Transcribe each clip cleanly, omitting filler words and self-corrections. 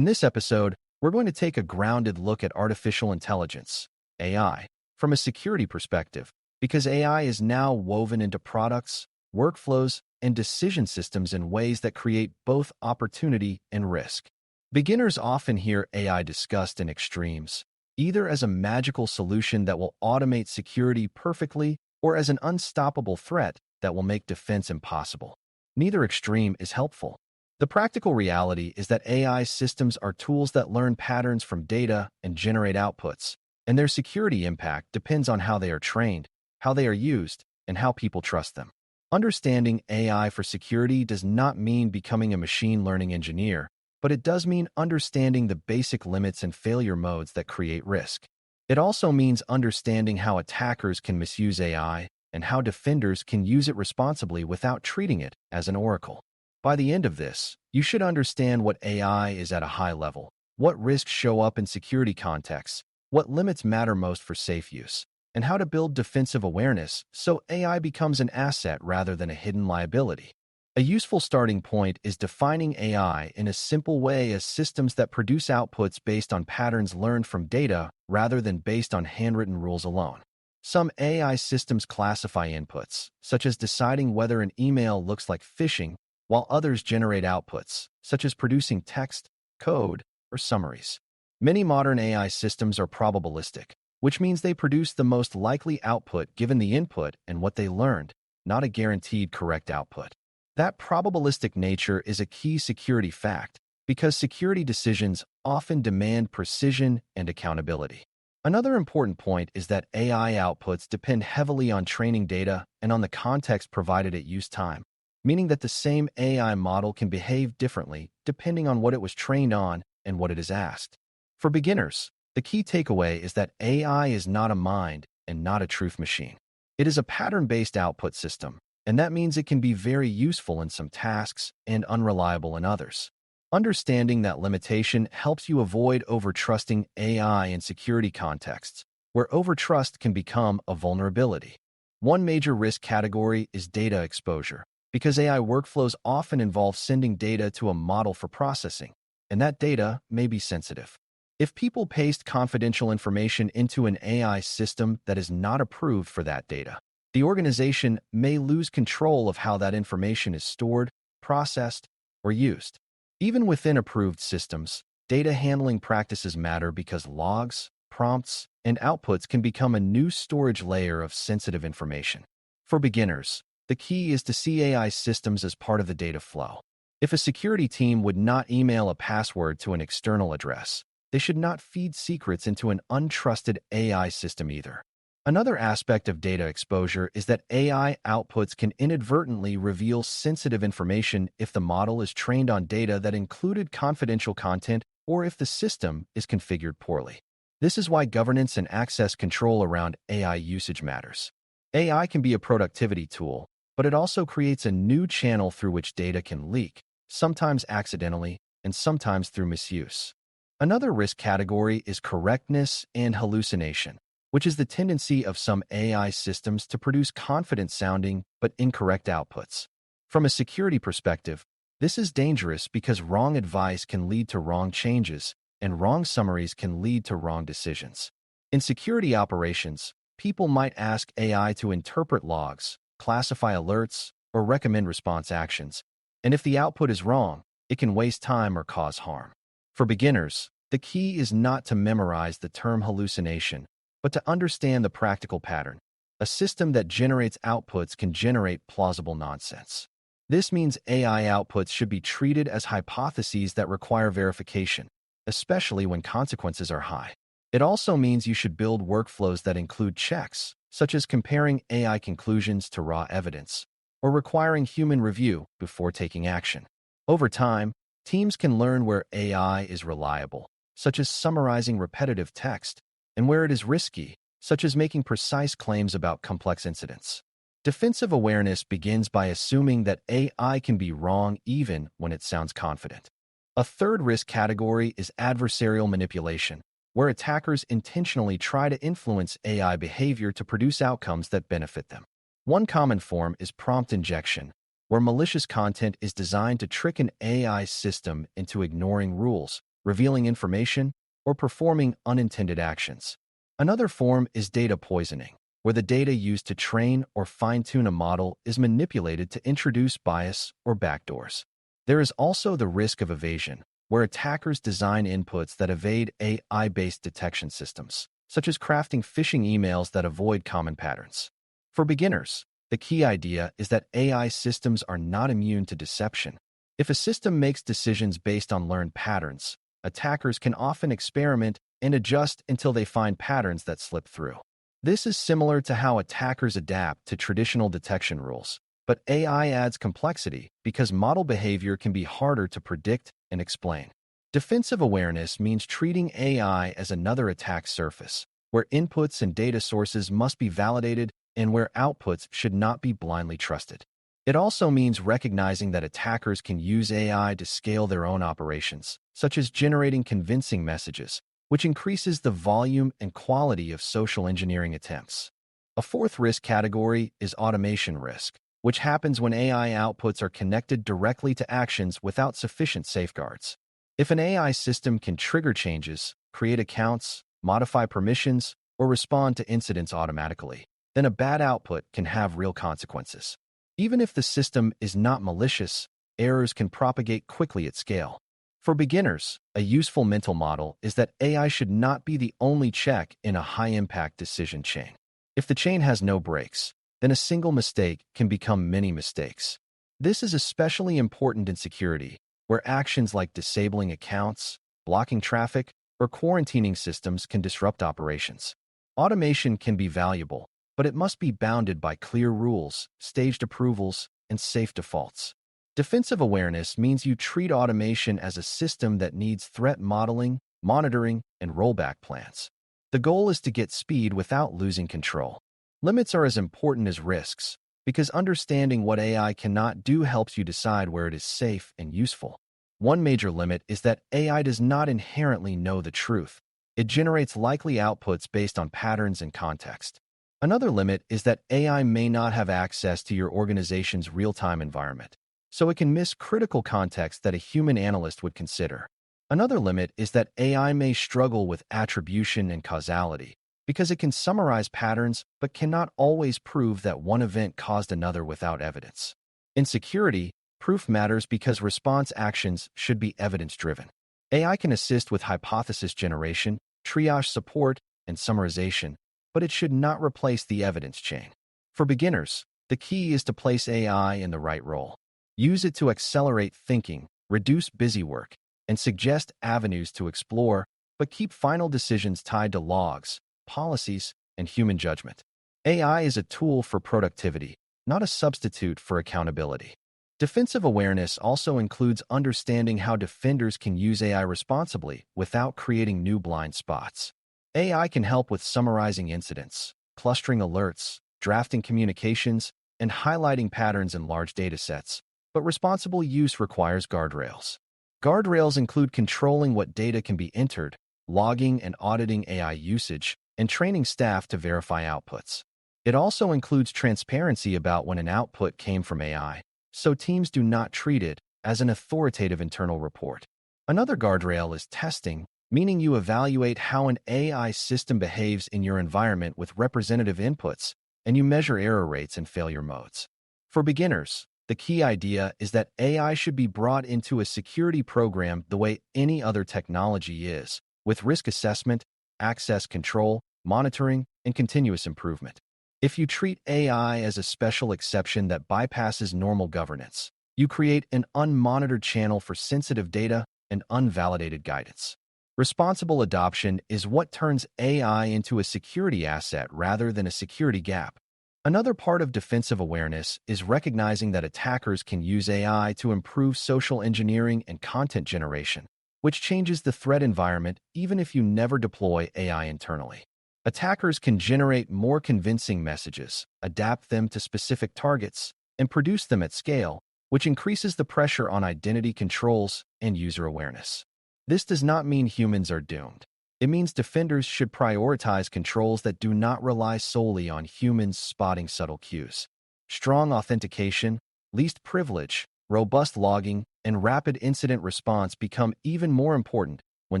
In this episode, we're going to take a grounded look at artificial intelligence, AI, from a security perspective, because AI is now woven into products, workflows, and decision systems in ways that create both opportunity and risk. Beginners often hear AI discussed in extremes, either as a magical solution that will automate security perfectly or as an unstoppable threat that will make defense impossible. Neither extreme is helpful. The practical reality is that AI systems are tools that learn patterns from data and generate outputs, and their security impact depends on how they are trained, how they are used, and how people trust them. Understanding AI for security does not mean becoming a machine learning engineer, but it does mean understanding the basic limits and failure modes that create risk. It also means understanding how attackers can misuse AI and how defenders can use it responsibly without treating it as an oracle. By the end of this, you should understand what AI is at a high level, what risks show up in security contexts, what limits matter most for safe use, and how to build defensive awareness so AI becomes an asset rather than a hidden liability. A useful starting point is defining AI in a simple way as systems that produce outputs based on patterns learned from data rather than based on handwritten rules alone. Some AI systems classify inputs, such as deciding whether an email looks like phishing, while others generate outputs, such as producing text, code, or summaries. Many modern AI systems are probabilistic, which means they produce the most likely output given the input and what they learned, not a guaranteed correct output. That probabilistic nature is a key security fact because security decisions often demand precision and accountability. Another important point is that AI outputs depend heavily on training data and on the context provided at use time, meaning that the same AI model can behave differently depending on what it was trained on and what it is asked. For beginners, the key takeaway is that AI is not a mind and not a truth machine. It is a pattern-based output system, and that means it can be very useful in some tasks and unreliable in others. Understanding that limitation helps you avoid over-trusting AI in security contexts, where over-trust can become a vulnerability. One major risk category is data exposure, because AI workflows often involve sending data to a model for processing, and that data may be sensitive. If people paste confidential information into an AI system that is not approved for that data, the organization may lose control of how that information is stored, processed, or used. Even within approved systems, data handling practices matter because logs, prompts, and outputs can become a new storage layer of sensitive information. For beginners, the key is to see AI systems as part of the data flow. If a security team would not email a password to an external address, they should not feed secrets into an untrusted AI system either. Another aspect of data exposure is that AI outputs can inadvertently reveal sensitive information if the model is trained on data that included confidential content or if the system is configured poorly. This is why governance and access control around AI usage matters. AI can be a productivity tool, but it also creates a new channel through which data can leak, sometimes accidentally and sometimes through misuse. Another risk category is correctness and hallucination, which is the tendency of some AI systems to produce confident-sounding but incorrect outputs. From a security perspective, this is dangerous because wrong advice can lead to wrong changes, and wrong summaries can lead to wrong decisions. In security operations, people might ask AI to interpret logs, classify alerts, or recommend response actions, and if the output is wrong, it can waste time or cause harm. For beginners, the key is not to memorize the term hallucination, but to understand the practical pattern. A system that generates outputs can generate plausible nonsense. This means AI outputs should be treated as hypotheses that require verification, especially when consequences are high. It also means you should build workflows that include checks, such as comparing AI conclusions to raw evidence, or requiring human review before taking action. Over time, teams can learn where AI is reliable, such as summarizing repetitive text, and where it is risky, such as making precise claims about complex incidents. Defensive awareness begins by assuming that AI can be wrong even when it sounds confident. A third risk category is adversarial manipulation, where attackers intentionally try to influence AI behavior to produce outcomes that benefit them. One common form is prompt injection, where malicious content is designed to trick an AI system into ignoring rules, revealing information, or performing unintended actions. Another form is data poisoning, where the data used to train or fine-tune a model is manipulated to introduce bias or backdoors. There is also the risk of evasion, where attackers design inputs that evade AI-based detection systems, such as crafting phishing emails that avoid common patterns. For beginners, the key idea is that AI systems are not immune to deception. If a system makes decisions based on learned patterns, attackers can often experiment and adjust until they find patterns that slip through. This is similar to how attackers adapt to traditional detection rules, but AI adds complexity because model behavior can be harder to predict and explain. Defensive awareness means treating AI as another attack surface, where inputs and data sources must be validated and where outputs should not be blindly trusted. It also means recognizing that attackers can use AI to scale their own operations, such as generating convincing messages, which increases the volume and quality of social engineering attempts. A fourth risk category is automation risk, which happens when AI outputs are connected directly to actions without sufficient safeguards. If an AI system can trigger changes, create accounts, modify permissions, or respond to incidents automatically, then a bad output can have real consequences. Even if the system is not malicious, errors can propagate quickly at scale. For beginners, a useful mental model is that AI should not be the only check in a high-impact decision chain. If the chain has no breaks, then a single mistake can become many mistakes. This is especially important in security, where actions like disabling accounts, blocking traffic, or quarantining systems can disrupt operations. Automation can be valuable, but it must be bounded by clear rules, staged approvals, and safe defaults. Defensive awareness means you treat automation as a system that needs threat modeling, monitoring, and rollback plans. The goal is to get speed without losing control. Limits are as important as risks, because understanding what AI cannot do helps you decide where it is safe and useful. One major limit is that AI does not inherently know the truth. It generates likely outputs based on patterns and context. Another limit is that AI may not have access to your organization's real-time environment, so it can miss critical context that a human analyst would consider. Another limit is that AI may struggle with attribution and causality, because it can summarize patterns but cannot always prove that one event caused another without evidence. In security, proof matters because response actions should be evidence-driven. AI can assist with hypothesis generation, triage support, and summarization, but it should not replace the evidence chain. For beginners, the key is to place AI in the right role. Use it to accelerate thinking, reduce busy work, and suggest avenues to explore, but keep final decisions tied to logs, policies, and human judgment. AI is a tool for productivity, not a substitute for accountability. Defensive awareness also includes understanding how defenders can use AI responsibly without creating new blind spots. AI can help with summarizing incidents, clustering alerts, drafting communications, and highlighting patterns in large datasets, but responsible use requires guardrails. Guardrails include controlling what data can be entered, logging and auditing AI usage, and training staff to verify outputs. It also includes transparency about when an output came from AI, so teams do not treat it as an authoritative internal report. Another guardrail is testing, meaning you evaluate how an AI system behaves in your environment with representative inputs, and you measure error rates and failure modes. For beginners, the key idea is that AI should be brought into a security program the way any other technology is, with risk assessment, access control, monitoring, and continuous improvement. If you treat AI as a special exception that bypasses normal governance, you create an unmonitored channel for sensitive data and unvalidated guidance. Responsible adoption is what turns AI into a security asset rather than a security gap. Another part of defensive awareness is recognizing that attackers can use AI to improve social engineering and content generation, which changes the threat environment even if you never deploy AI internally. Attackers can generate more convincing messages, adapt them to specific targets, and produce them at scale, which increases the pressure on identity controls and user awareness. This does not mean humans are doomed. It means defenders should prioritize controls that do not rely solely on humans spotting subtle cues. Strong authentication, least privilege, robust logging, and rapid incident response become even more important when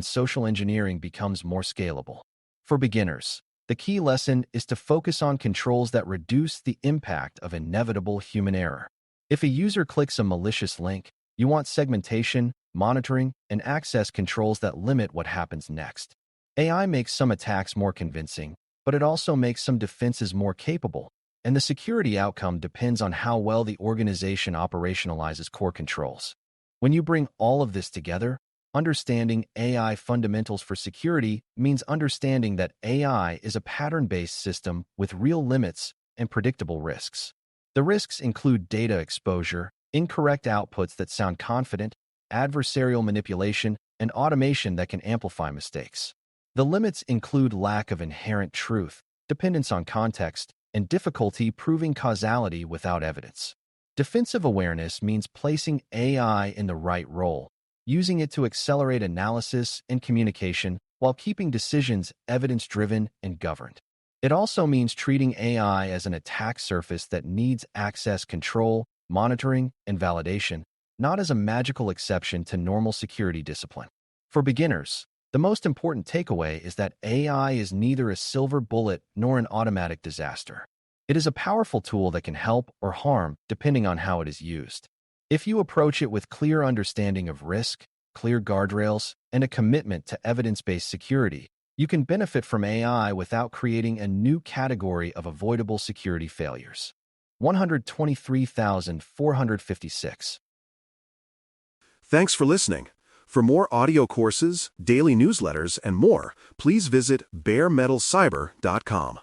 social engineering becomes more scalable. For beginners, the key lesson is to focus on controls that reduce the impact of inevitable human error. If a user clicks a malicious link, you want segmentation, monitoring, and access controls that limit what happens next. AI makes some attacks more convincing, but it also makes some defenses more capable, and the security outcome depends on how well the organization operationalizes core controls. When you bring all of this together, understanding AI fundamentals for security means understanding that AI is a pattern-based system with real limits and predictable risks. The risks include data exposure, incorrect outputs that sound confident, adversarial manipulation, and automation that can amplify mistakes. The limits include lack of inherent truth, dependence on context, and difficulty proving causality without evidence. Defensive awareness means placing AI in the right role, using it to accelerate analysis and communication while keeping decisions evidence-driven and governed. It also means treating AI as an attack surface that needs access control, monitoring, and validation, not as a magical exception to normal security discipline. For beginners, the most important takeaway is that AI is neither a silver bullet nor an automatic disaster. It is a powerful tool that can help or harm depending on how it is used. If you approach it with clear understanding of risk, clear guardrails, and a commitment to evidence-based security, you can benefit from AI without creating a new category of avoidable security failures. 123,456. Thanks for listening. For more audio courses, daily newsletters, and more, please visit baremetalcyber.com.